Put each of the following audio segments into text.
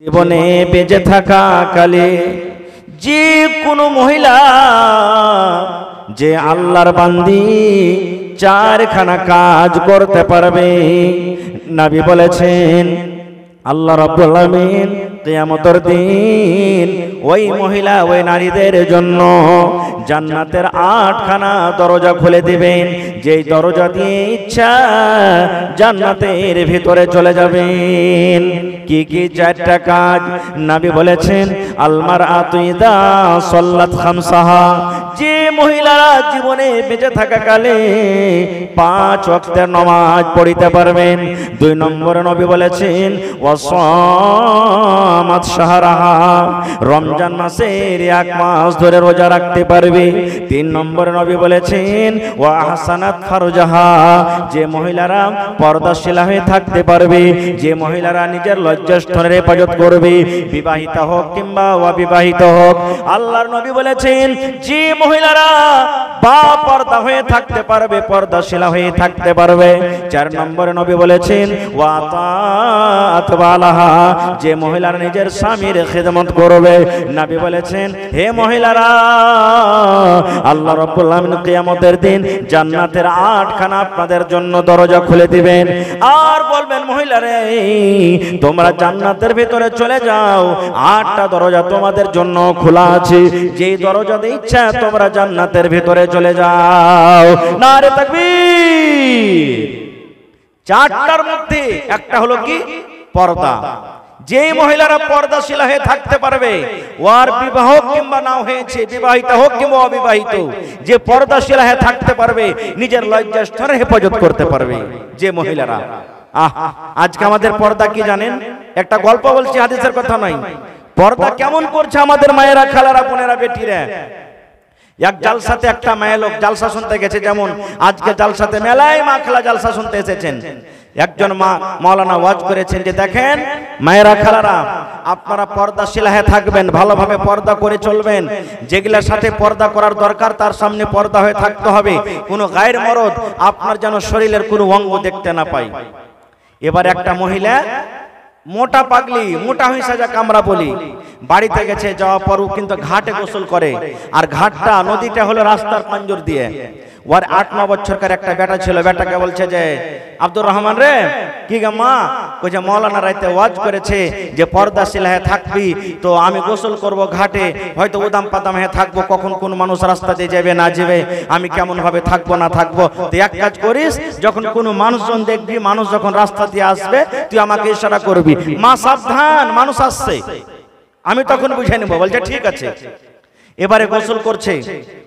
জীবনে বেঁচে থাকা কালে যে কোনো মহিলা যে আল্লাহর বান্দি চারখানা কাজ করতে পারবে। নবী বলেছেন আল্লাহ রাব্বুল আলামিন কিয়ামতের দিন ওই মহিলা ওই নারীদের জন্য জান্নাতের 8খানা দরজা খুলে দিবেন, যেই দরজা দিয়ে ইচ্ছা জান্নাতের ভিতরে চলে যাবেন। কি কি চারটা কাজ? নবী বলেছেন আলমারআতু ইযা সাল্লাত খামসাহা, যে মহিলারা জীবনে বেঁচে থাকাকালে 5 ওয়াক্তের নামাজ পড়িতে পারবেন। 2 নম্বরে নবী বলেছেন ওয়াসামাত শাহরাহা, রমজান মাসের 1 মাস ধরে রোজা রাখতে পারবে। 3 নম্বরে নবী বলেছেন ওয়া আহসানাত ফারজাহা, যে মহিলারা পর্দাশীলা হয়ে থাকতে পারবে, যে মহিলারা নিজের লজ্জাস্থানের হেফাজত করবে, বিবাহিত হোক কিংবা অবিবাহিত হোক। আল্লাহর নবী বলেছেন যে মহিলারা বা পর্দা হয়ে থাকতে পারবে, পর্দাশীলা হয়ে থাকতে পারবে। 4 নম্বরে নবী বলেছেন ওয়া তাআত বালাহা, যে মহিলারা নিজের স্বামীর খিদমত করবে। নবী বলেছেন হে মহিলারা, আল্লাহ রাব্বুল আলামিন কিয়ামতের দিন জান্নাতের 8খানা আপনাদের জন্য দরজা খুলে দিবেন আর বলবেন মহিলারে তোমরা জান্নাতের ভিতরে চলে যাও, 8টা দরজা তোমাদের জন্য খোলা আছে, যেই দরজা দিয়ে ইচ্ছা তোমরা জান্নাতের ভিতরে চলে যাও। নারে তাকবীর। 4টার মধ্যে একটা হলো কি পর্দা। যে মহিলারা পর্দাশীলা হয়ে থাকতে পারবে, ওর বিবাহ কিংবা না হয়েছে, বিবাহিত হোক কিংবা অবিবাহিত, যে পর্দাশীলা হয়ে থাকতে পারবে, নিজের লজ্জাস্থানের হেফাজত করতে পারবে যে মহিলারা। আজকে আমাদের পর্দা কি জানেন? একটা গল্প বলছি, হাদিসের কথা নয়। পর্দা কেমন করছে আমাদের মায়েরা, খালারা, বোনেরা, বেটিরা। এক জালসাতে একটা মেয়ে লোক জালসা শুনতে গেছে, যেমন আজকে জালসাতে মেলায় মা খালা জালসা শুনতে এসেছেন। একজন মা মাওলানা ওয়াজ করেছেন যে দেখেন মায়েরা খালারা, আপনারা পর্দাশীলা হয়ে থাকবেন, ভালোভাবে পর্দা করে চলবেন। যেগুলোর সাথে পর্দা করার দরকার তার সামনে পর্দা হয়ে থাকতে হবে। কোনো গায়ের মরদ আপনার যেন শরীরের কোনো অঙ্গ দেখতে না পাই। এবার একটা মহিলা মোটা পাগলি, মোটা হইসা যা কামরা বলি, বাড়িতে গেছে, যাওয়ার পরও কিন্তু ঘাটে গোসল করে। আর ঘাটটা নদীটা হলো রাস্তার পাঞ্জর দিয়ে। ওর 8-9 বছরকার একটা বেটা ছিল। বেটাকে বলছে যে আব্দুর রহমান রে, কি গা মা? কইছে মাওলানা রাইতে ওয়াজ করেছে যে পর্দাশীলা হয়ে থাকবি, তো আমি গোসল করব ঘাটে, হয়তো উদাম পাদাম হয়ে থাকবো, কখন কোন মানুষ রাস্তা দিয়ে যাবে না যাবে, আমি কেমন ভাবে থাকবো না থাকবো। তুই এক কাজ করিস, যখন কোনো মানুষজন দেখবি, মানুষ যখন রাস্তা দিয়ে আসবে, তুই আমাকে ইশারা করবি, মা সাবধান মানুষ আসছে, আমি তখন বুঝে নেব। বলছে ঠিক আছে। এবারে গোসল করছে,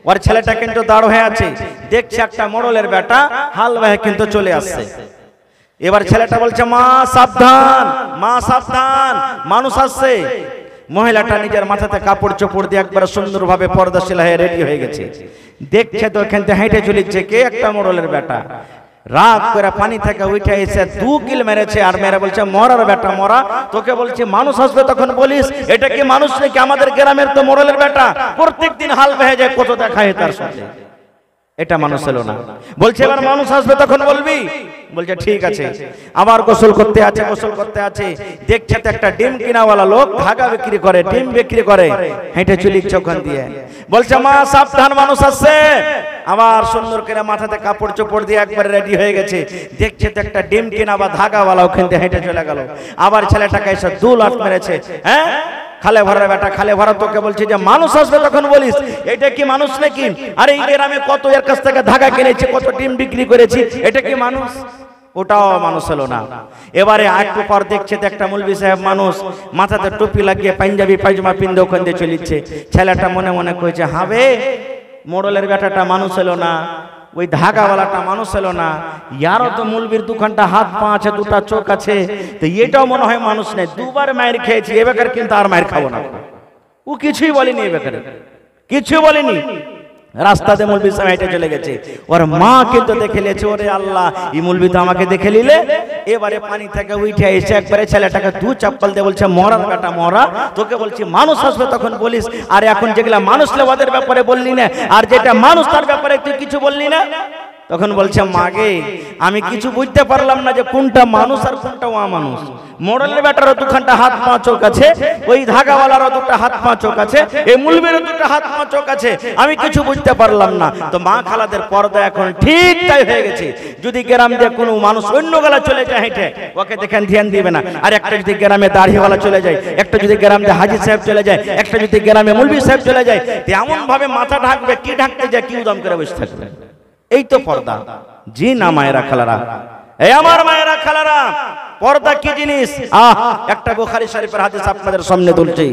ওর ছেলেটা কিন্তু দাঁড় হয়ে আছে, দেখছে একটা মোড়লের বেটা হাল বাহে কিন্তু চলে আসছে। এবার ছেলেটা বলছে মা সাবধান, মা সাবধান, মানুষ আসছে। মহিলাটা নিজের মাথাতে কাপড় চোপড় দিয়ে একবার সুন্দরভাবে পর্দাশীলা হয়ে রেডি হয়ে গেছে। দেখছে তো এখান থেকে হেঁটে চলেছে কে? একটা মোড়লের বেটা। রাগ করে পানি থেকে উঠে এসে 2 কিল মেরেছে, আর মেরে বলছে মরার বেটা মরা, তোকে বলছি মানুষ আসবে তখন বলিস এটা কি মানুষ নাকি? আমাদের গ্রামের তো মোড়লের বেটা প্রত্যেকদিন হাল বেহে যায়, কত দেখায় তার সাথে, এটা মানুষ হলো না। বলছে এবার মানুষ আসবে তখন বলবি। বলছে ঠিক আছে। আবার গোসল করতে আছে, গোসল করতে আছে, দেখছে তো একটা ডিম কিনাওয়ালা লোক ধাগা বিক্রি করে, ডিম বিক্রি করে, হেঁটে চলিচ্ছে ওখান দিয়ে। বলছে মা সাবধান মানুষ আসছে। আবার সুন্দর করে মাথাতে কাপড় চোপড় দিয়ে একবার রেডি হয়ে গেছে, দেখছে তো একটা ডিম কিনা বা ধাগাওয়ালা ওখান দিয়ে হেঁটে চলে গেল। আবার ছেলেটাকে এসে 2 লাফ মেরেছে। হ্যাঁ খালে ভরা বেটা, খালে ভরা, তোকে বলছে যে মানুষ আসবে তখন বলিস এটা কি মানুষ নাকি? আরে এই গ্রামে কত এর কাছ থেকে ধাগা কিনেছি, কত ডিম বিক্রি করেছি, এটা কি মানুষ? ওটাও মানুষ হলো না। এবারে একটু পর দেখছে একটা মৌলভী সাহেব মানুষ, মাথাতে টুপি লাগিয়ে পাঞ্জাবি পায়জামা পিন্দে ওখান দিয়ে চলিচ্ছে। ছেলেটা মনে মনে কইছে হবে মোড়লের বেটাটা মানুষ হলো না, ওই ধাগাওয়ালাটা মানুষ হলো না, ইয়ারও তো মৌলবীর 2খানটা হাত পা আছে, 2টা চোখ আছে, তো এটাও মনে হয় মানুষ নেই। 2বার মায়ের খেয়েছি, এ বেকার কিন্তু আর মায়ের খাবো না। ও কিছুই বলেনি, এ বেকারে কিছু বলেনি। রাস্তাতে মৌলবী সাহেব হেঁটে চলে গেছে। ওর মা কিন্তু দেখে নিয়েছে, ওরে আল্লাহ এই মৌলবী তো আমাকে দেখে নিলে। এবারে পানি থেকে উঠে এসে একবারে ছেলেটাকে 2 চাপ্পল দিয়ে বলছে মরার কাটা মরা, তোকে বলছি মানুষ আসবে তখন বলিস, আর এখন যেগুলা মানুষ ওদের ব্যাপারে বললি না, আর যেটা মানুষ তার ব্যাপারে তুই কিছু বললি না। তখন বলছে মাগে আমি কিছু বুঝতে পারলাম না যে কোনটা মানুষ আর কোনটা অমানুষ। মোড়লের বেটারও দুখানটা হাত পা চোখ আছে, ওই ধাগাওয়ালারও দুটো হাত পা চোখ আছে, এই মুলবিরও দুটো হাত পা চোখ আছে, আমি কিছু বুঝতে পারলাম না। তো মা খালাদের পর্দা এখন ঠিক তাই হয়ে গেছে। যদি গ্রাম দিয়ে কোনো মানুষ অন্য গলা চলে যায় হেঁটে, ওকে দেখেন ধ্যান দিবে না। আর একটা যদি গ্রামে দাড়িওয়ালা চলে যায়, একটা যদি গ্রামে হাজি সাহেব চলে যায়, একটা যদি গ্রামে মুলবি সাহেব চলে যায়, এমন ভাবে মাথা ঢাকবে, কি ঢাকতে যায় কি উদম করে বসে থাকবে। এই তো পর্দা। জি না মায়েরা খালারা, এই আমার মায়েরা খালারা, পর্দা কি জিনিস? একটা বুখারী শরীফের হাদিস আপনাদের সামনে তুলছি।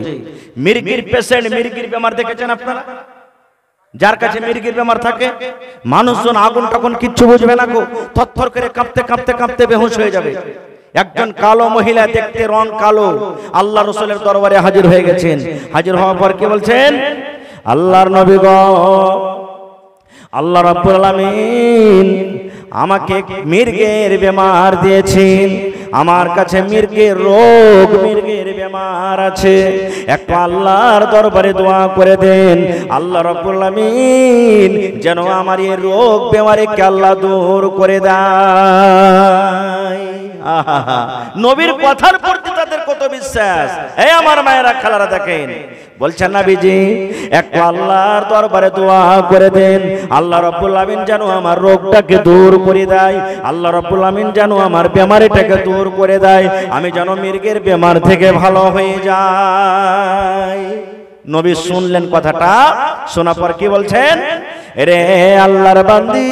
মির্গির পেশেন্ট, মির্গির বেমার দেখেছেন আপনারা? যার কাছে মির্গির বেমার থাকে, মানুষজন আগুন তখন কিচ্ছু বুঝবে না গো, থরথর করে কাঁপতে কাঁপতে কাঁপতে বেহুশ হয়ে যাবে। একজন কালো মহিলা, দেখতে রং কালো, আল্লাহ রাসূলের দরবারে হাজির হয়ে গেছেন। হাজির হওয়ার পর কি বলছেন? আল্লাহর নবী গো, আল্লাহ রাব্বুল আলামিন আমাকে মির্গের বেমার দিয়েছেন, আমার কাছে মির্গের রোগ, মির্গের বেমার আছে, একটু আল্লাহর দরবারে দোয়া করে দেন, আল্লাহ রাব্বুল আলামিন যেন আমার এই রোগ বেমারকে আল্লাহ দূর করে দেয়। নবীর কথার প্রতি তাদের কত বিশ্বাস। এই আমার মায়েরা খালারা দেখেন, বলছেন নবীজি একটু আল্লাহর দরবারে দোয়া করে দেন, আল্লাহ রাব্বুল আমিন যেন আমার রোগটাকে দূর করে দেয়, আল্লাহ রাব্বুল আমিন যেন আমার বেমারিটাকে দূর করে দেয়, আমি যেন মির্গের বেমার থেকে ভালো হয়ে যাই। নবী শুনলেন কথাটা, শোনার পর কি বলছেন? রে আল্লাহর বান্দি,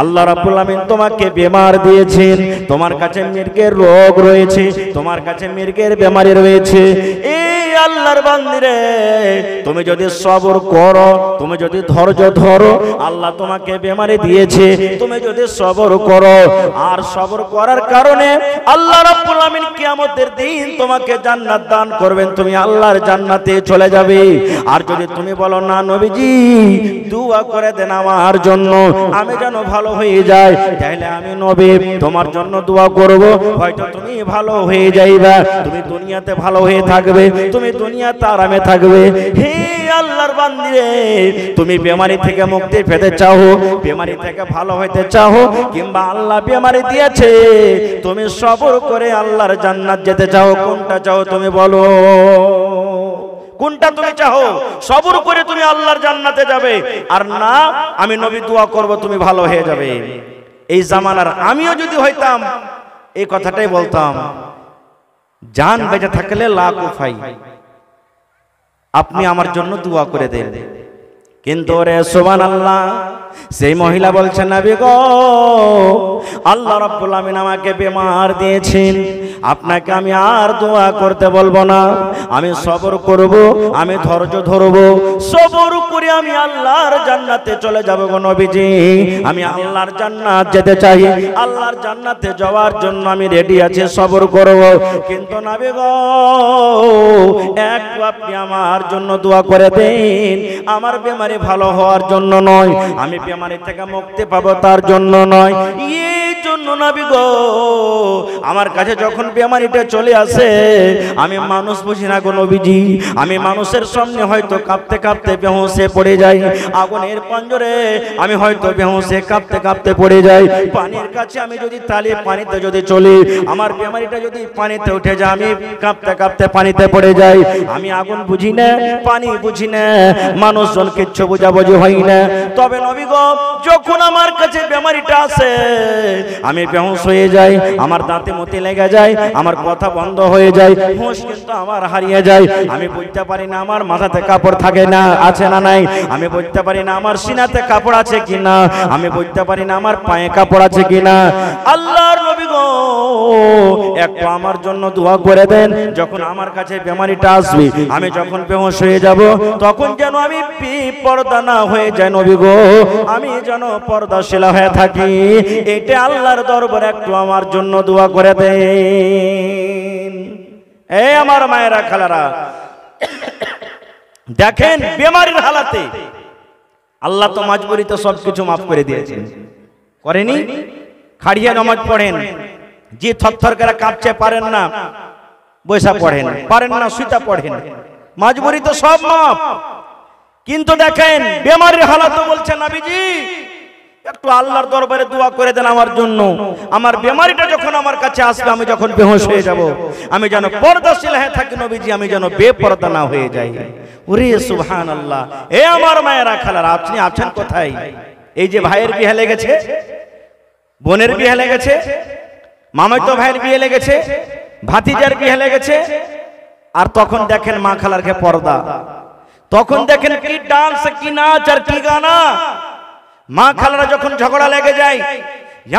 আল্লাহ রাব্বুল আমিন তোমাকে বেমার দিয়েছেন, তোমার কাছে মির্গের রোগ রয়েছে, তোমার কাছে মির্গের বেমারি রয়েছে। এই আল্লাহর বান্দিরে, তুমি যদি সবর করো, তুমি যদি ধৈর্য ধরো, আল্লাহ তোমাকে বেমারি দিয়েছে, তুমি যদি সবর করো, আর সবর করার কারণে আল্লাহ রাব্বুল আমিন কিয়ামতের দিন তোমাকে জান্নাত দান করবেন, তুমি আল্লাহর জান্নাতে চলে যাবে। আর যদি তুমি বলো না নবীজি দোয়া করে দেন আমার জন্য, আমি যেন ভালো হয়ে যাই, তাহলে আমি নবী তোমার জন্য দোয়া করব, হয়তো তুমি ভালো হয়ে যাইবা, তুমি দুনিয়াতে ভালো হয়ে থাকবে, তুমি দুনিয়াতে আরামে থাকবে। হে আল্লাহর বান্দি রে, তুমি বেমারি থেকে মুক্তি পেতে চাও, বেমারি থেকে ভালো হতে চাও, কিংবা আল্লাহ বেমারি দিয়েছে তুমি সবর করে আল্লাহর জান্নাত যেতে চাও, কোনটা চাও তুমি বলো? কোনটা তুমি চাও? সবর করে তুমি আল্লাহর জান্নাতে যাবে, আর না আমি নবী দোয়া করব তুমি ভালো হয়ে যাবে। এই জামানার আমিও যদি হইতাম এই কথাটাই বলতাম, জান বেঁচে থাকলে লাখ উফাই, আপনি আমার জন্য দোয়া করে দেন। কিন্তু রে সুবহানাল্লাহ, সেই মহিলা বলছেন নবী গো, আল্লাহ রাব্বুল আমিন আমাকে বেমার দিয়েছেন, আপনাকে আমি আর দোয়া করতে বলবো না, আমি সবর করব, আমি ধৈর্য ধরব, সবর করে আমি আল্লাহর জান্নাতে চলে যাব গো নবীজি, আমি আল্লাহর জান্নাত যেতে চাই, আল্লাহর জান্নাতে যাওয়ার জন্য আমি রেডি আছি, সবর করব। কিন্তু নবী গো, একটু আপনি আমার জন্য দোয়া করে দেন, আমার বেমারি ভালো হওয়ার জন্য নয়, আমি বেমারি থেকে মুক্তি পাবো তার জন্য নয়, এই জন্য নবী গো আমার কাছে যখন বেমারিটা চলে আসে আমি মানুষ বুঝি না গো নবীজি, আমি মানুষের সামনে হয়তো কাঁপতে কাঁপতে বেহুশে পড়ে যাই, আগুনের পঞ্জরে আমি হয়তো বেহুশে কাঁপতে কাঁপতে পড়ে যাই, পানির কাছে আমি যদি তালি পানিতে যদি চলি, আমার বেমারিটা যদি পানিতে উঠে যায়, আমি কাঁপতে কাঁপতে পানিতে পড়ে যাই, আমি আগুন বুঝি না, পানি বুঝি না, মানুষজন কিচ্ছু বুঝাবুঝি হয় না। তবে নবী গো যখন আমার কাছে বেমারিটা আসে আমি বেহুশ হয়ে যাই, আমার দাঁতে মতি লেগে যায়, আমার কথা বন্ধ হয়ে যায়, হুঁশ কিন্তু আমার হারিয়ে যায়, আমি বুঝতে পারি না আমার মাথাতে কাপড় থাকে না আছে না নাই, আমি বুঝতে পারি না আমার সিনাতে কাপড় আছে কিনা, আমি বুঝতে পারি না আমার পায়ে কাপড় আছে কিনা। আল্লাহর নবী গো একটু আমার জন্য দোয়া করে দেন, যখন আমার কাছে বেমারিটা আসবে আমি যখন বেহুশ হয়ে যাব তখন যেন আমি পর্দা না হয়ে যায় নবী গো, আমি যেন পর্দাশীলা হয়ে থাকি, এটা আল্লাহর দরবারে একটু আমার জন্য দোয়া করে দেন। এই আমার মায়েরা খালারা দেখেন, বেমারির হালাতে আল্লাহ তো মাজবুরিতে সবকিছু মাফ করে দিয়েছেন, করেনি? খাড়িয়ে নামাজ পড়েন, যে থরথর করে কাঁপছে পারেন না বৈশা পড়েন, পারেন না সুতা পড়েন, মাজবুরি তো সব মাফ। কিন্তু দেখেন বেমারির হালাত বলছে নবীজি একটু আল্লাহর দরবারে দোয়া করে দেন আমার জন্য, আমার বেমারিটা যখন আমার কাছে আসবে, আমি যখন বেহুশ হয়ে যাব, আমি যেন পর্দাশীল হয়ে থাকি নবীজি, আমি যেন বেপরদা না হয়ে যাই। ওরে সুবহানাল্লাহ। এ আমার মায়েরা খালারা, আপনি আছেন কোথায়? এই যে ভাইয়ের বিয়ে লেগেছে, বোনের বিয়ে লেগেছে, মামাতো ভাইয়ের বিয়ে লেগেছে, ভাতিজার বিয়ে লেগেছে, আর তখন দেখেন মা খালারকে পর্দা, তখন দেখেন কি ডান্স, কি নাচ আর কি গানা। মা খালারা যখন ঝগড়া লেগে যায়,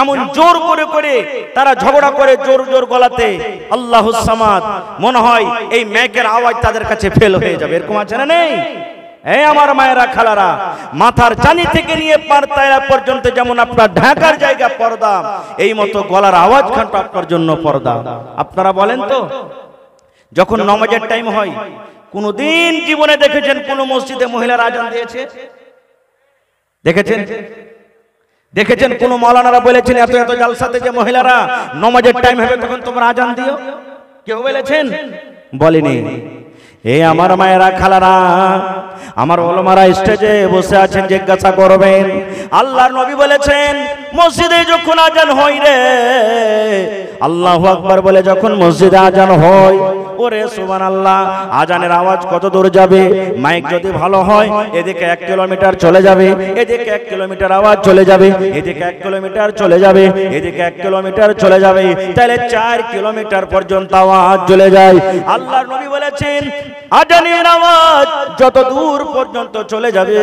এমন জোর করে করে তারা ঝগড়া করে, জোর জোর গলাতে আল্লাহুস সামাদ, মনে হয় এই মাইকের আওয়াজ তাদের কাছে ফেল হয়ে যাবে। এরকম আছে না নেই? এই আমার মায়েরা খালারা, মাথার চানি থেকে নিয়ে পার তায়রা পর্যন্ত যেমন আপনার ঢাকার জায়গা পর্দা, এই মতো গলার আওয়াজ খানটা আপনার জন্য পর্দা। আপনারা বলেন তো, যখন নামাজের টাইম হয়, কোনদিন জীবনে দেখেছেন কোন মসজিদে মহিলারা আজান দিয়েছে? দেখেছেন? দেখেছেন কোন মাওলানারা বলেছেন এত এত জালসাতে যে মহিলারা নামাজের টাইম হবে তখন তোমরা আজান দিও? কেউ বলেছেন? বলেনি। এই আমার মায়েরা খালারা, আমার ওলামারা স্টেজে বসে আছেন, জিজ্ঞাসা করবেন, আল্লাহর নবী বলেছেন মসজিদে যখন আজান হয় রে, আল্লাহু আকবার বলে যখন মসজিদে আজান হয়, ওরে সুবহানাল্লাহ, আজানের আওয়াজ কত দূর যাবে? মাইক যদি ভালো হয়, এদিকে 1 কিলোমিটার চলে যাবে, এদিকে 1 কিলোমিটার আওয়াজ চলে যাবে, এদিকে 1 কিলোমিটার চলে যাবে, এদিকে 1 কিলোমিটার চলে যাবে, তাহলে 4 কিলোমিটার পর্যন্ত আওয়াজ চলে যায়। আল্লাহর নবী বলেছেন আজানের আওয়াজ যত দূর পর্যন্ত চলে যাবে,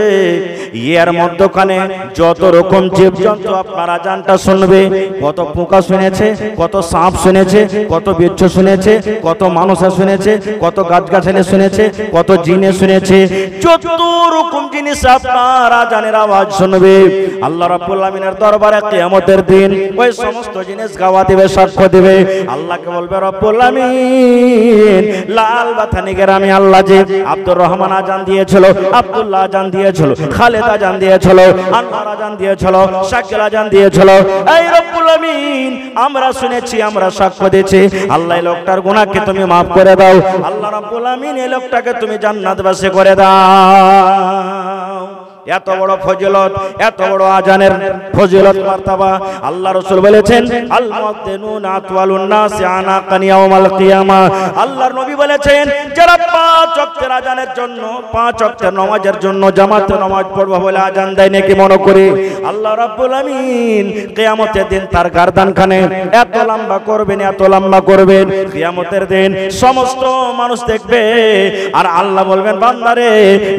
এর মধ্যখানে যত রকম জীবজন্তু আপনার আজানটা শুনবে, কত পোকা শুনেছে, কত সাপ শুনেছে, কত বিচ্ছু শুনেছে, কত মানুষ শুনেছে, কত গাছগাছালি শুনেছে, কত জিনে শুনেছে, যত রকম জিনিস আপনার আজানের আওয়াজ শুনবে। আল্লাহ রাব্বুল আমিনের দরবারে কিয়ামতের দিন ওই সমস্ত জিনিস গাওয়া দিবে, সাক্ষ্য দিবে। আল্লাহকে বলবে রব্বুল আমিন, লাল বাথানি গ্রামে আল্লাহ যে আব্দুর রহমান আজান দিয়েছিল, আব্দুল্লাহ আজান দিয়েছিল, খালেদ আজান দিয়েছিল, আনোয়ার আজান দিয়েছিল, শাকিল আজান দিয়েছিল, এই রব্বুল আমিন আমরা শুনেছি, আমরা সাক্ষ্য দিয়েছি। আল্লাহ এই লোকটার গুনাহকে তুমি মাফ করে দাও। আল্লাহ রাব্বুল আমিন এই লোকটাকে তুমি জান্নাতবাসী করে দাও। এত বড় ফজিলত, এত বড় আজানের ফজিলত মারতাবা। আল্লাহ রাসূল বলেছেন আল মুআদ্দিনুন আতওয়ালুন নাসি আনাকান ইয়াউমাল কিয়ামা। আল্লাহর নবী বলেছেন যারা 5 ওয়াক্তের আজানের জন্য, 5 ওয়াক্তের নামাজের জন্য জামাতে নামাজ পড়বে বলে আজান দেয় নাকি মনে করে, আল্লাহ রাব্বুল আমিন কিয়ামতের দিন তার গর্দানখানে এত লম্বা করবেন, এত লম্বা করবেন, কিয়ামতের দিন সমস্ত মানুষ দেখবে আর আল্লাহ বলবেন বান্দারে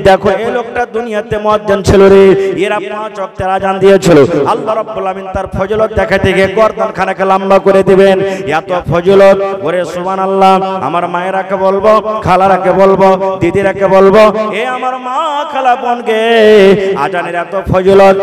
দেখো এই লোকটা দুনিয়াতে মুয়াজ্জিন ছিল রে, এরা 5 ওয়াক্তের আজান দিয়েছিল। আল্লাহ রাব্বুল আমিন তার ফজিলত দেখাতে গিয়ে গর্দানখানাকে লম্বা করে দিবেন। এত ফজিলত, ওরে সুবহানাল্লাহ। আমার মায়েরাকে বলবো, খালারাকে বলবো, দিদিরাকে বলবো, এ আমার মা খালা বোনকে, আজানের এত ফজিলত,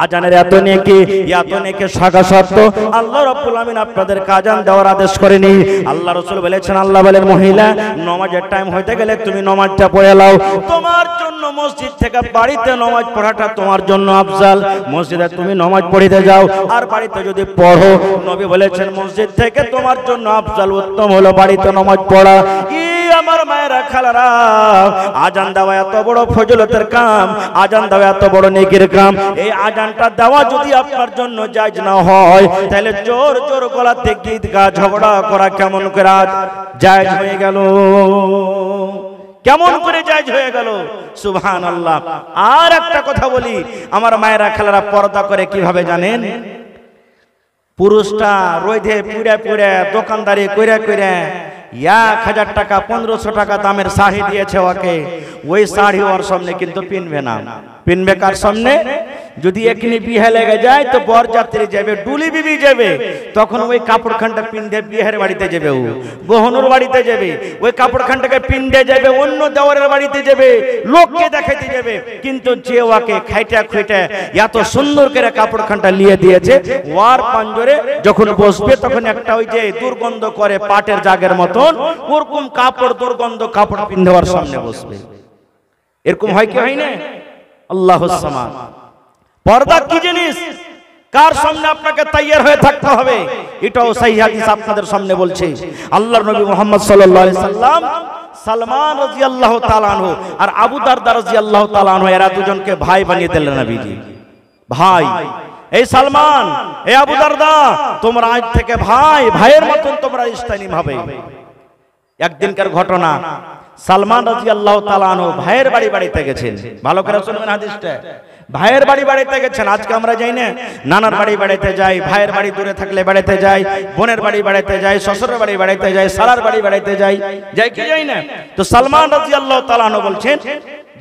আজানের এত নেকি, এত নেকি শাখা সত্য আল্লাহ রাব্বুল আমিন আপনাদেরকে আজান দেওয়ার আদেশ করেনি। আল্লাহ রাসূল বলেছেন, আল্লাহ বলেন মহিলা নামাজের টাইম হইতে গেলে তুমি নামাজটা পড়ে নাও। তোমার জন্য মসজিদ থেকে বাড়িতে নামাজ পড়াটা তোমার জন্য আফজাল। মসজিদে তুমি নামাজ পড়িতে যাও আর বাড়িতে যদি পড়ো, নবী বলেছেন মসজিদ থেকে তোমার জন্য আফজাল, উত্তম হলো বাড়িতে নামাজ পড়া। আমার মায়েরা খালারা, আজান দেওয়া এত বড় ফজিলতের কাম, আজান দেওয়া এত বড় নেকির কাম। এই আজানটা দেওয়া যদি আপনার জন্য জায়েজ না হয়, তাহলে জোর জোর গলাতে গীত গা ঝগড়া করা কেমন করে জায়েজ হয়ে গেল? কেমন করে জায়েজ হয়ে গেল? সুবহানাল্লাহ। আর একটা কথা বলি, আমার মায়েরা খালারা পর্দা করে কিভাবে জানেন? পুরুষটা রোদে পুড়ে পুড়ে দোকানদারি কইরা কইরা 1000 টাকা 1500 টাকা দামের শাড়ি দিয়েছে ওকে, ওই শাড়ি ওর সামনে কিন্তু পিনবে না। পিনবে কার সামনে? যদি এখানে বিয়ে লেগে যায় তো বরযাত্রী যাবে, ডুলি বিবি যাবে, তখন ওই কাপড়খানটা পিনতে বিয়ের বাড়িতে যাবে, ও বহনুর বাড়িতে যাবে, ওই কাপড়খানটাকে পিনতে যাবে, অন্য দেওয়ারের বাড়িতে যাবে, লোককে দেখাইতে যাবে। কিন্তু যে ওকে খাইটা খুইটা এত সুন্দর করে কাপড়খানটা নিয়ে দিয়েছে, ওয়ার পাঞ্জরে যখন বসবে তখন একটা ওই যে দুর্গন্ধ করে পাটের জাগের মতন ওরকম কাপড়, দুর্গন্ধ কাপড় পিনতে ওর সামনে বসবে। এরকম হয় কি হয় না? আল্লাহুস সামাদ। পর্দা কি জিনিস, কার সামনে আপনাকে তৈয়ার হয়ে থাকতে হবে, এটাও সহিহ হাদিস আপনাদের সামনে বলছে। আল্লাহর নবী মুহাম্মদ সাল্লাল্লাহু আলাইহি সাল্লাম সালমান রাদিয়াল্লাহু তাআলা আনহু আর আবু দারদা রাদিয়াল্লাহু তাআলা আনহু, এরা দুজনকে ভাই বানিয়ে দিলেন নবীজি। ভাই, এই সালমান, এই আবু দারদা, তোমরা আজ থেকে ভাই ভাইয়ের মতন তোমরা রিশতা নিভাবে। একদিনকার ঘটনা, সালমান রাদিয়াল্লাহু তাআলা আনহু ভাইয়ের বাড়িতে গেছেন। ভালো করে শুনবেন হাদিসটা। ভাইয়ের বাড়িতে গেছেন। আজকে আমরা যাই না, নানার বাড়িতে যাই, ভাইয়ের বাড়ি দূরে থাকলে বাড়িতে যাই, বোনের বাড়িতে যাই, শ্বশুরের বাড়িতে যাই, সালার বাড়িতে যাই, যাই কি যাই না? তো সালমান রাদিয়াল্লাহু তাআলা আনহু বলছেন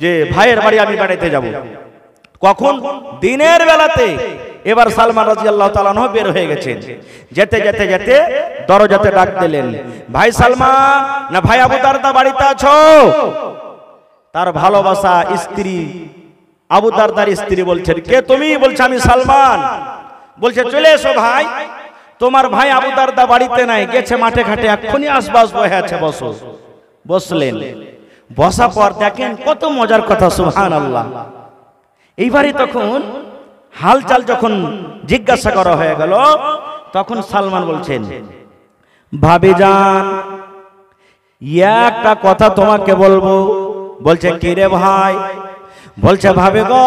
যে ভাইয়ের বাড়ি আমি বাড়িতে যাব। কখন? দিনের বেলাতে। এবার সালমান রাদিয়াল্লাহু তাআলা আনহু বের হয়ে গেছেন। যেতে দরজাতে ডাক দিলেন, ভাই সালমান, না ভাই আবু দারদা বাড়িতে আছো? তার ভালোবাসা স্ত্রী, আবু দারদার স্ত্রী বলছেন, কে তুমি? বলছে আমি সালমান। বলছে চলে এসো ভাই, তোমার ভাই আবু দারদা বাড়িতে নাই, গেছে মাঠে ঘাটে, এক্ষুনি আসবাস বয়ে আছে, বসো। বসলেন। বসা পর দেখেন কত মজার কথা, সুবহানাল্লাহ। এইবারে তখন হালচাল যখন জিজ্ঞাসা করা হয়ে গেল, তখন সালমান বলছেন, ভাবিজান একটা কথা তোমাকে বলবো। বলছে কি রে ভাই? বলছে ভাবে গো,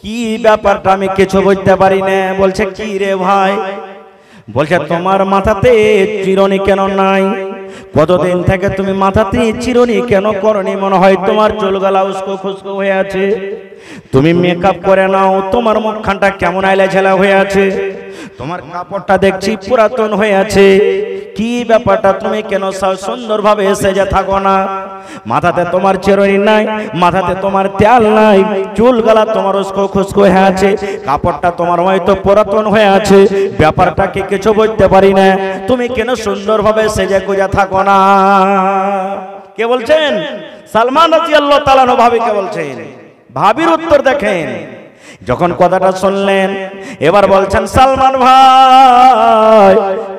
কি ব্যাপারটা আমি কিছু বুঝতে পারি না। বলছে কি রে ভাই? বলছে তোমার মাথাতে চিরুনি কেন নাই? কতদিন থেকে তুমি মাথাতে চিরুনি কেন করনি? মনে হয় তোমার চুলগুলা উস্কো খুস্কো হয়ে আছে। তুমি মেকআপ করে নাও, তোমার মুখখানটা কেমন আইলা ঝেলা হয়ে আছে, তোমার কাপড়টা দেখছি পুরাতন হয়ে আছে। কি ব্যাপারটা? তুমি কেন সুন্দরভাবে সেজে থাকো না? মাথাতে তোমার চিরুনি নাই, মাথাতে তোমার তেল নাই, চুলগুলা তোমার উস্কো খুস্কো হয়ে আছে, কাপড়টা তোমার হয়তো পুরাতন হয়ে আছে। ব্যাপারটা কি কিছু বুঝতে পারি না। তুমি কেন সুন্দরভাবে সেজে গুজে থাকো না? কে বলছেন? সালমান রাদিয়াল্লাহু তাআলা আনহু ভাবিকে বলছেন। ভাবির উত্তর দেখেন। যখন কথাটা শুনলেন, এবার বলছেন, সালমান ভাই,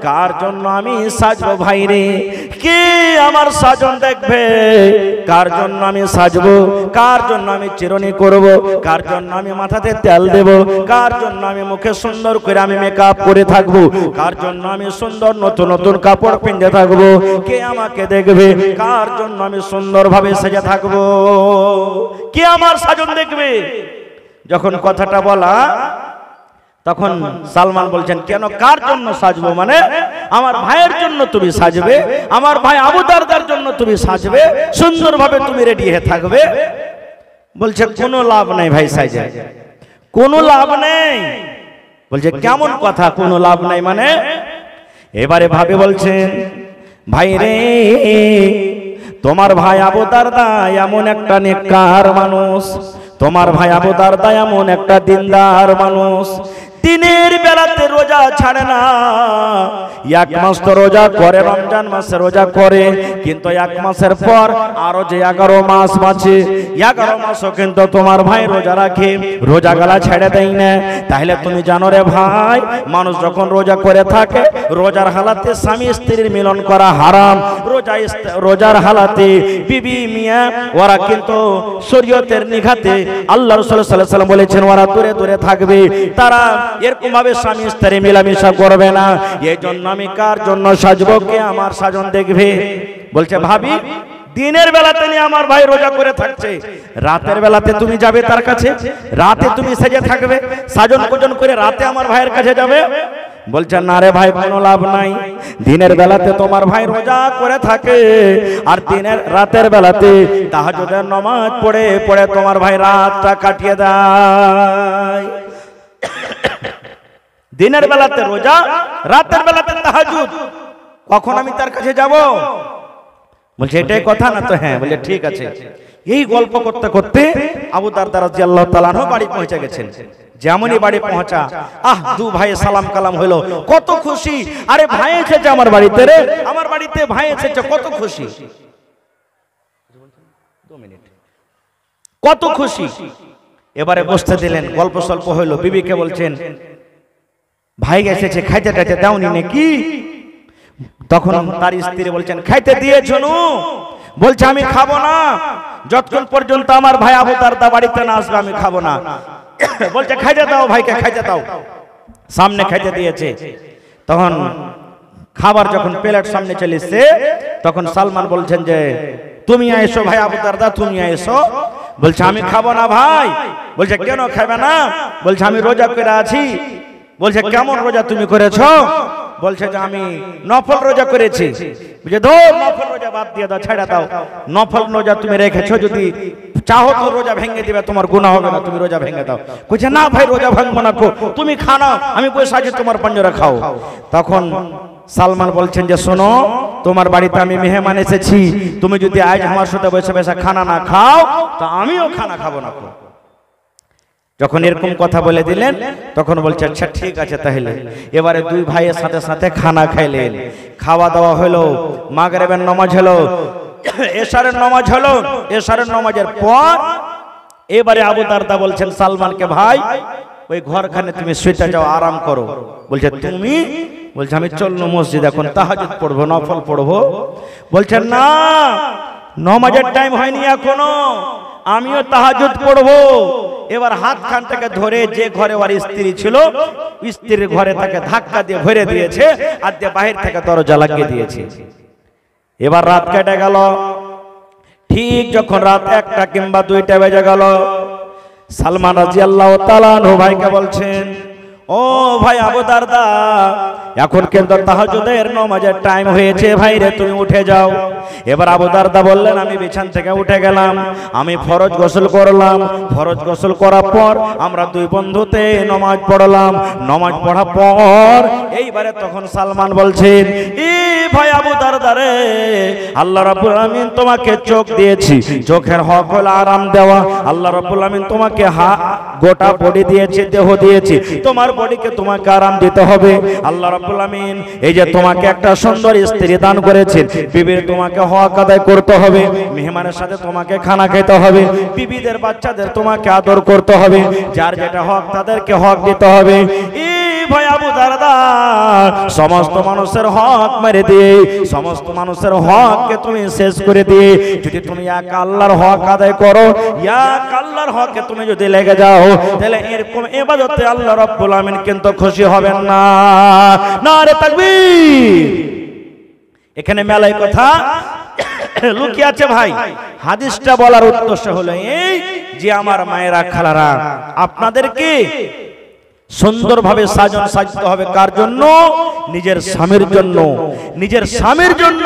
কার জন্য আমি সাজবো ভাই রে? কে আমার সাজন দেখবে? কার জন্য আমি সাজবো? কার জন্য আমি চিরুনি করব? কার জন্য আমি মাথাতে তেল দেব? কার জন্য আমি মুখে সুন্দর করে আমি মেকআপ করে থাকবো? কার জন্য আমি সুন্দর নতুন নতুন কাপড় পিনতে থাকবো? কে আমাকে দেখবে? কার জন্য আমি সুন্দরভাবে সেজে থাকবো? কে আমার সাজন দেখবে? যখন কথাটা বলা, তখন সালমান বলছেন, কেন কার জন্য সাজবো? মানে আমার ভাইয়ের জন্য তুমি সাজবে, আমার ভাই আবু দারদার জন্য তুমি সাজবে, সুন্দরভাবে তুমি রেডি হয়ে থাকবে। বলছে কোনো লাভ নেই ভাই সাজে, কোনো লাভ নেই। বলছে কেমন কথা কোনো লাভ নাই মানে? এবারে ভাবে বলছেন, ভাই রে, তোমার ভাই আবু দারদা এমন একটা নেককার মানুষ, তোমার ভাই আবু দারদা এমন একটা দিনদার মানুষ, দিনের বেলাতে রোজা ছাড়ে না। এক মাস তো রোজা করে, রমজান মাসে রোজা করে, কিন্তু এক মাসের পর আরো যে 11 মাস বাঁচে, 11 মাসও কিন্তু তোমার ভাই রোজা রাখে, রোজা গলা ছেড়ে দেয় না। তাহলে তুমি জানো রে ভাই, মানুষ যখন রোজা করে থাকে, রোজার হালাতে স্বামী স্ত্রীর মিলন করা হারাম। রোজার হালাতে বিবি মিয়া ওরা কিন্তু শরীয়তের নিঘাতে আল্লাহ রাসূল সাল্লাল্লাহু আলাইহি ওয়াসাল্লাম বলেছেন ওরা দূরে দূরে থাকবে, তারা এরকম ভাবে স্বামী স্ত্রী মিলামিশা করবে না। এই জন্য আমি কার জন্য সাজবো? কে আমার সাজন দেখবে? বলছে ভাবি, দিনের বেলাতে নিয়ে আমার ভাই রোজা করে থাকছে, রাতের বেলাতে তুমি যাবে তার কাছে, রাতে তুমি সেজে থাকবে, সাজন পূজন করে রাতে আমার ভাইয়ের কাছে যাবে? বলছে না রে ভাই, কোনো লাভ নাই। দিনের বেলাতে তোমার ভাই রোজা করে থাকে, আর রাতের বেলাতে তাহাজ্জুদের নামাজ পড়ে পড়ে তোমার ভাই রাতটা কাটিয়ে দেয়। দিনের বেলাতে রোজা, রাতের বেলাতে তাহাজ্জুদ, কখন আমি তার কাছে যাব? বলছে এটাই কথা না তো? হ্যাঁ। বলে ঠিক আছে। এই গল্প করতে করতে আবু দারদা রাদিয়াল্লাহু তাআলা আনহু বাড়ি পৌঁছে গেছেন। যেমনই বাড়ি পৌঁছা, দু ভাই সালাম কালাম হলো, কত খুশি। আরে ভাই এসেছে আমার বাড়িতে রে, আমার বাড়িতে ভাই এসেছে, কত খুশি, কত খুশি। এবারে বসতে দিলেন, গল্প সল্প হইলো। বিবিকে বলছেন, ভাই এসেছে, খাইতে টাইতে দাওনি নাকি? তখন তার স্ত্রী বলছেন, খাইতে দিয়েছ নু? বলছে আমি খাবো না, যতক্ষণ পর্যন্ত আমার ভাই আবু দারদা বাড়িতে না আসবে আমি খাবো না। বলছে খাইতে দাও, ভাইকে খাইতে দাও। সামনে খাইতে দিয়েছে। তখন খাবার যখন প্লেট সামনে চলে এসেছে, তখন সালমান বলছেন যে তুমি এসো ভাই আবু দারদা, তুমি এসো। বলছে আমি খাবো না ভাই। বলছে কেন খাবে না? বলছে আমি রোজা করে আছি। বলছে কেমন রোজা তুমি করেছো? বলছে যে আমি নফল রোজা করেছি। বুঝে দো নফল রোজা বাদ দিয়ে দাও, ছেড়ে দাও। নফল রোজা তুমি রেখেছো, যদি চাহো তো রোজা ভেঙে দিবে, তোমার গুনাহ হবে না, তুমি রোজা ভেঙে দাও। কইছে না ভাই রোজা ভাঙবো না, তুমি খাও, আমি বসে আছি তোমার পাঞ্জরা খাও। তখন সালমান বলছেন যে শোনো, তোমার বাড়িতে আমি মেহমান এসেছি, তুমি যদি আজ আমার সাথে বসে বসে খানা না খাও তো আমিও খানা খাবো না। যখন এরকম কথা বলে দিলেন তখন বলছে আচ্ছা ঠিক আছে তাহলে। এবারে দুই ভাইয়ের সাথে সাথে খানা খাইলেন। খাওয়া দাওয়া হলো, মাগরিবের নামাজ হলো, এশারের নামাজ হলো। এশারের নামাজের পর এবারে আবু দারদা বলছেন সালমানকে, ভাই ওই ঘরখানে তুমি শুতে যাও, আরাম করো। বলছে তুমি? বলছে আমি চললো মসজিদ, এখন তাহাজ্জুদ পড়বো, নফল পড়বো। বলছেন না, নামাজের টাইম হয়নি এখনো, আমিও তাহাজ্জুদ পড়বো। এবার হাত খানটাকে ধরে যে ঘরে ওর স্ত্রী ছিল, স্ত্রীর ঘরে তাকে ধাক্কা দিয়ে ভরে দিয়েছে, আর দিয়ে বাহির থেকে দরজা লাগিয়ে দিয়েছে। এবার রাত কেটে গেল। ঠিক যখন রাত 1টা কিংবা 2টা বেজে গেল, সালমান রাদিয়াল্লাহু তাআলা আনহু ভাইকে বলছেন, ও ভাই আবু দারদা, এখন কিন্তু তাহাজ্জুদের নামাজের টাইম হয়েছে, ভাই রে তুমি উঠে যাও। এবার আবু দারদা বললেন, আমি বিছান থেকে উঠে গেলাম, আমি ফরজ গোসল করলাম। ফরজ গোসল করার পর আমরা দুই বন্ধুতে নামাজ পড়লাম। নামাজ পড়ার পর এইবারে তখন সালমান বলছেন, ই ভাই আবু দারদা রে, আল্লাহ রাব্বুল আমিন তোমাকে চোখ দিয়েছি, চোখের হক হলো আরাম দেওয়া। আল্লাহ রাব্বুল আমিন তোমাকে গোটা বডি দিয়েছে, দেহ দিয়েছে, তোমার বডিকে তোমাকে আরাম দিতে হবে। আল্লাহ রাব্বুল আমিন এই যে তোমাকে একটা সুন্দর স্ত্রী দান করেছেন, বিবির তোমাকে হক আদায় করতে হবে, মেহমানের সাথে তোমাকে খানা খেতে হবে, বিবিদের বাচ্চাদের তোমাকে আদর করতে হবে, যার যেটা হক তাদেরকে হক দিতে হবে। ভাই আবু দারদা, সমস্ত মানুষের হক মেরে দিয়ে, সমস্ত মানুষের হককে তুমি শেষ করে দিয়ে যদি তুমি এক আল্লাহর হক আদায় করো, এক আল্লাহর হকে তুমি যদি লেগে যাও, তাহলে এরকম ইবাদতে আল্লাহ রাব্বুল আমিন কিন্তু খুশি হবেন না। নারে তাকবীর। এখানে মেলায় কথা লুকিয়ে আছে ভাই। হাদিসটা বলার উদ্দেশ্য হলো এই যে আমার মায়েরা খালারা, আপনাদেরকে সুন্দরভাবে সাজন সাজতে হবে। কার জন্য? নিজের স্বামীর জন্য। নিজের স্বামীর জন্য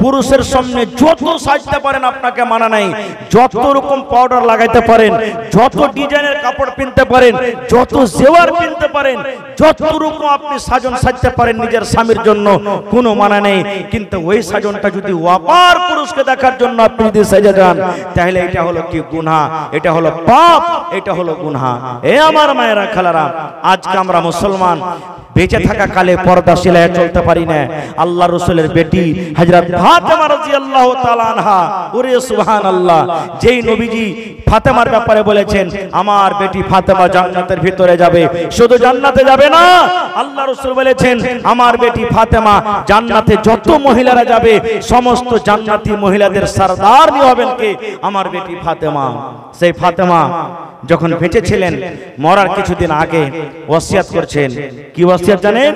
পুরুষের সামনে যত সাজতে পারেন আপনাকে মানা নাই, যত রকম পাউডার লাগাইতে পারেন, যত ডিজাইনের কাপড় কিনতে পারেন, যত জেওয়ার কিনতে পারেন, যত রকম আপনি সাজন সাজতে পারেন নিজের স্বামীর জন্য, কোনো মানা নেই। কিন্তু ওই সাজনটা যদি অপর পুরুষকে দেখার জন্য আপনি যদি সেজে যান, তাহলে এটা হলো কি গুনাহ, এটা হলো পাপ, এটা হলো গুনাহ। এ আমার মায়েরা খালারা, আজকে আমরা মুসলমান বেঁচে থাকা কালে পর্দাশীলায় চলতে পারি না। আল্লাহ রাসূলের বেটি হযরত ফাতেমা রাদিয়াল্লাহু তাআলা আনহা, ওরে সুবহানাল্লাহ, যেই নবীজি ফাতেমার ব্যাপারে বলেছেন আমার বেটি ফাতেমা জান্নাতের ভিতরে যাবে, শুধু জান্নাতে যাবে না, আল্লাহ রাসূল বলেছেন আমার বেটি ফাতেমা জান্নাতে যত মহিলারা যাবে সমস্ত জান্নাতি মহিলাদের সরদারনি হবেন কে? আমার বেটি ফাতেমা। সেই ফাতেমা যখন বেঁচে ছিলেন, মরার কিছুদিন আগে ওসিয়ত করছেন। কি ওসিয়ত জানেন?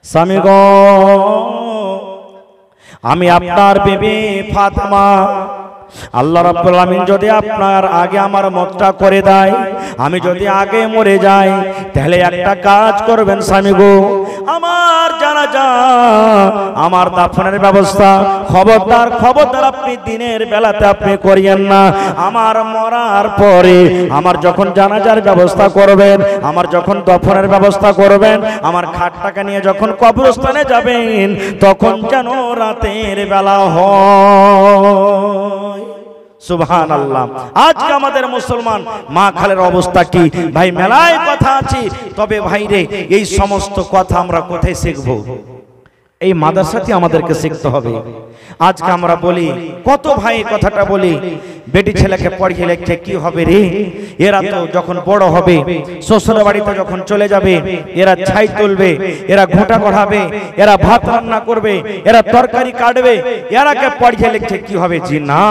স্বামী গো, আমি আপনার বিবি ফাতেমা, আল্লাহ রাব্বুল আমিন যদি আপনার আগে আমার মতটা করে দেয়, আমি যদি আগে মরে যাই, তাহলে একটা কাজ করবেন স্বামী গো, আমার জানাজা, আমার দাফনের ব্যবস্থা খবরদার খবরদার আপনি দিনের বেলাতে আপনি করিয়েন না। আমার মরার পরে আমার যখন জানাজার ব্যবস্থা করবেন, আমার যখন দাফনের ব্যবস্থা করবেন, আমার খাটটাকে নিয়ে যখন কবরস্থানে যাবেন, তখন যেন রাতের বেলা হয়। সুবহানাল্লাহ। আজকে আমাদের মুসলমান মা খালের অবস্থা কি ভাই? মেলায় কথা আছে, তবে ভাই রে এই সমস্ত কথা আমরা কোথায় শিখবো? এই মাদ্রাসাতে আমাদেরকে শিখতে হবে। আজকে আমরা বলি, কত ভাই কথাটা বলি, বেটি ছেলেকে পড়িয়ে লিখে কি হবে রে, এরা তো যখন বড় হবে শ্বশুর বাড়িতে যখন চলে যাবে, এরা ছাই তুলবে, এরা ঘোঁটা করাবে, এরা ভাত রান্না করবে, এরা তরকারি কাটবে, এরাকে পড়িয়ে লিখে কি হবে? জি না,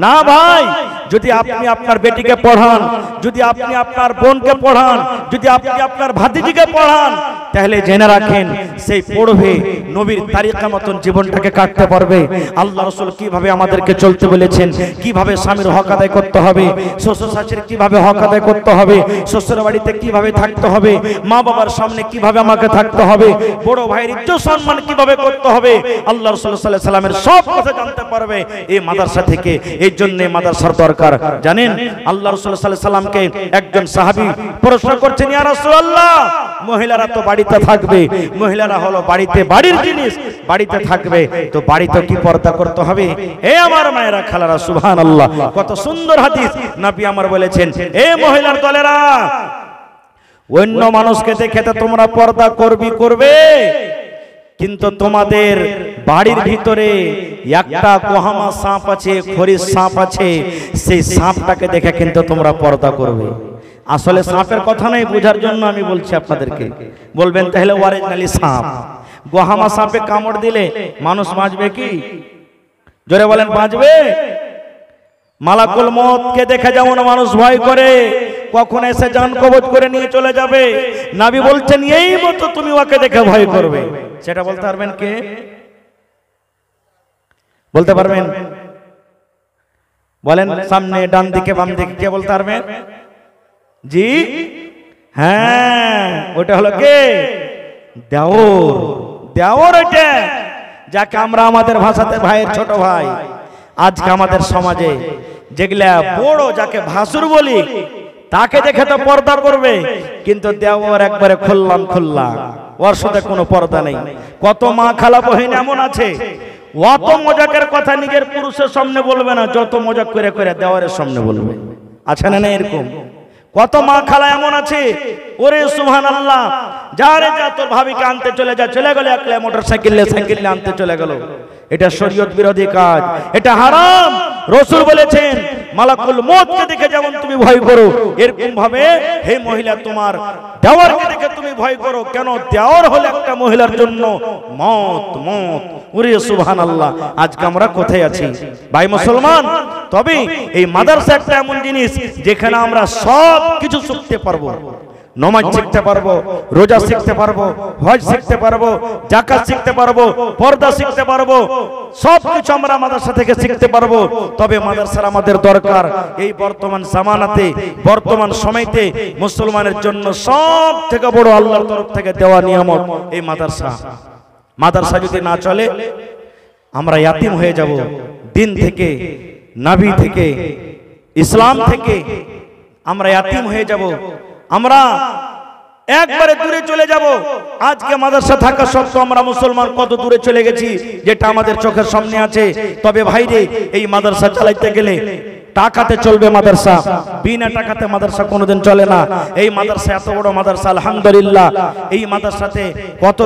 না ভাই। যদি আপনি আপনার বেটিকে পড়ান, যদি আপনি আপনার বোনকে পড়ান, যদি আপনি আপনার ভাতিজিকে পড়ান, তাহলে জেনে রাখেন সেই পড়বে নবীর তারিকা মতন জীবনটাকে কাটতে পারবে। আল্লাহ রাসূল কিভাবে আমাদেরকে চলতে বলেছেন, কিভাবে স্বামীর হক আদায় করতে হবে, শ্বশুর শাশুড়ির কিভাবে হক আদায় করতে হবে, শ্বশুর বাড়িতে কিভাবে থাকতে হবে, মা বাবার সামনে কিভাবে আমাকে থাকতে হবে, বড় ভাইয়ের ইজ্জত সম্মান কিভাবে করতে হবে, আল্লাহ রাসূল সাল্লাল্লাহু আলাইহি সাল্লামের সব কথা জানতে পারবে এই মাদ্রাসা থেকে। এই জন্য মাদ্রাসার দরকার। জানেন আল্লাহ রাসূল সাল্লাল্লাহু আলাইহি সাল্লামকে একজন সাহাবী প্রশ্ন করছেন, ইয়া রাসূলুল্লাহ, মহিলারা তো বাড়িতে থাকবে, মহিলারা হলো বাড়ির জিনিস, বাড়িতে থাকবে, তো বাড়িতে কি পর্দা করতে হবে? এ আমার মায়েরা খালারা, সুবহানাল্লাহ, কত সুন্দর হাদিস নবী আমার বলেছেন, এ মহিলার দলেরা, অন্য মানুষকে দেখে তো তোমরা পর্দা করবে, কিন্তু তোমাদের বাড়ির ভিতরে একটা কোহামা সাপ আছে, খরিস সাপ আছে, সেই সাপটাকে দেখে কিন্তু তোমরা পর্দা করবে। আসলে সাপের কথা নয়, বোঝার জন্য আমি বলছি আপনাদেরকে। বলবেন তাহলে অরিজিনালি সাপ, গোহামা সাপে কামড় দিলে মানুষ বাঁচবে কি? জোরে বলেন, বাঁচবে? মালাকুল মউতকে দেখে যেমন মানুষ ভয় করে, কখন এসে জান কবজ করে নিয়ে চলে যাবে, নবী বলছেন এই মতো তুমি ওকে দেখে ভয় করবে। সেটা বলতে পারবেন কে? বলতে পারবেন? বলেন, সামনে, ডান দিকে, বাম দিকে, কে বলতে পারবেন? জি হ্যাঁ, ওটা হলো কে? দেওর। দেওর ওটা যাকে আমরা আমাদের ভাষাতে ভাইয়ের ছোট ভাই। আজকে আমাদের সমাজে যেগুলা বড়, যাকে ভাসুর বলি, তাকে দেখে তো পর্দা করবে, কিন্তু দেওর একবারে খুল্লা, ওর সাথে কোনো পর্দা নেই। কত মা খালা বহিন এমন আছে, অত মজাকের কথা নিজের পুরুষের সামনে বলবে না, যত মজাক করে করে দেওয়ারের সামনে বলবে। আছে না এরকম? কত মা খালা এমন আছে, ওরে সুবহানাল্লাহ, যারে যা তোর ভাবিকে আনতে চলে গেল, একলা মোটরসাইকেল আনতে চলে গেল। এটা শরীয়ত বিরোধী কাজ, এটা হারাম। রাসূল বলেছেন মালাকুল মউতকে দেখে যেমন তুমি ভয় করো, এরকম ভাবে হে মহিলা তোমার দেওরকে দেখে তুমি ভয় করো। কেন? দেওর হলো একটা মহিলার জন্য মউত। ওরে সুবহানাল্লাহ, আজকে আমরা কোথায় আছি ভাই মুসলমান? তবে এই মাদ্রাসা একটা এমন জিনিস যেখানে আমরা সব কিছু শিখতে পারবো। নামাজ শিখতে পারবো, রোজা শিখতে পারবো, হজ শিখতে পারবো, যাকাত শিখতে পারবো, পর্দা শিখতে পারবো, সব কিছু আমরা মাদ্রাসা থেকে শিখতে পারবো। তবে মাদ্রাসার আমাদের দরকার। এই বর্তমান জামানাতে, বর্তমান সময়তে মুসলমানের জন্য সব থেকে বড় আল্লাহর তরফ থেকে দেওয়া নিয়ামত এই মাদ্রাসা। মাদ্রাসা যদি না চলে আমরা ইয়াতিম হয়ে যাব। দিন থেকে, নবী থেকে, ইসলাম থেকে আমরা ইয়াতিম হয়ে যাব, আমরা একবারে দূরে চলে যাব। আজকে মাদ্রাসা থাকা সত্ত্বেও আমরা মুসলমান কত দূরে চলে গেছি, যেটা আমাদের চোখের সামনে আছে। তবে ভাইরে, এই মাদ্রাসা চালাইতে গেলে টাকাতে চলবে মাদ্রাসা, বিনা টাকাতে মাদ্রাসা কোনোদিন চলে না। এই মাদ্রাসা এত বড় মাদ্রাসা, আলহামদুলিল্লাহ। এই মাদ্রাসাতে কত